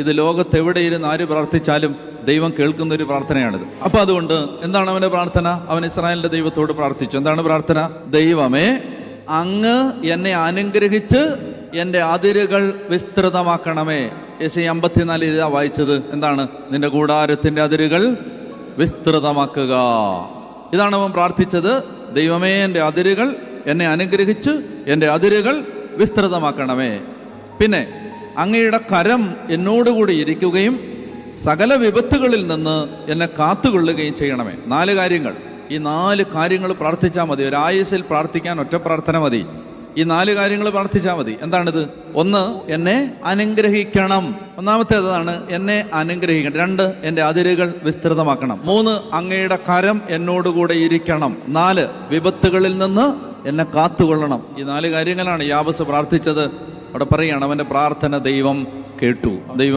ഇത് ലോകത്ത് എവിടെയിരുന്ന് ആര് പ്രാർത്ഥിച്ചാലും ദൈവം കേൾക്കുന്ന ഒരു പ്രാർത്ഥനയാണിത്. അപ്പൊ അതുകൊണ്ട് എന്താണ് അവന്റെ പ്രാർത്ഥന? അവൻ ഇസ്രായേലിന്റെ ദൈവത്തോട് പ്രാർത്ഥിച്ചു. എന്താണ് പ്രാർത്ഥന? ദൈവമേ, അങ്ങ് എന്നെ അനുഗ്രഹിച്ച് എൻ്റെ അതിരുകൾ വിസ്തൃതമാക്കണമേ. യെശയ്യാ 54 ഇതാ വായിച്ചത്. എന്താണ്? നിന്റെ കൂടാരത്തിന്റെ അതിരുകൾ വിസ്തൃതമാക്കുക. ഇതാണ് അവൻ പ്രാർത്ഥിച്ചത്. ദൈവമേ, എൻ്റെ അതിരുകൾ, എന്നെ അനുഗ്രഹിച്ച് എൻ്റെ അതിരുകൾ വിസ്തൃതമാക്കണമേ. പിന്നെ അങ്ങയുടെ കരം എന്നോടുകൂടി ഇരിക്കുകയും സകല വിപത്തുകളിൽ നിന്ന് എന്നെ കാത്തുകൊള്ളുകയും ചെയ്യണമേ. 4 കാര്യങ്ങൾ. ഈ 4 കാര്യങ്ങൾ പ്രാർത്ഥിച്ചാൽ മതി. ഒരു ആയുസ്സിൽ പ്രാർത്ഥിക്കാൻ ഒറ്റ പ്രാർത്ഥന മതി. ഈ 4 കാര്യങ്ങൾ പ്രാർത്ഥിച്ചാൽ മതി. എന്താണിത്? 1, എന്നെ അനുഗ്രഹിക്കണം. ഒന്നാമത്തേതാണ് എന്നെ അനുഗ്രഹിക്കണം. 2, എൻ്റെ അതിരുകൾ വിസ്തൃതമാക്കണം. 3, അങ്ങയുടെ കരം എന്നോടുകൂടെ ഇരിക്കണം. 4, വിപത്തുകളിൽ നിന്ന് എന്നെ കാത്തുകൊള്ളണം. ഈ 4 കാര്യങ്ങളാണ് യാബസ് പ്രാർത്ഥിച്ചത്. അവിടെ പറയുകയാണ്, അവന്റെ പ്രാർത്ഥന ദൈവം കേട്ടു. ദൈവം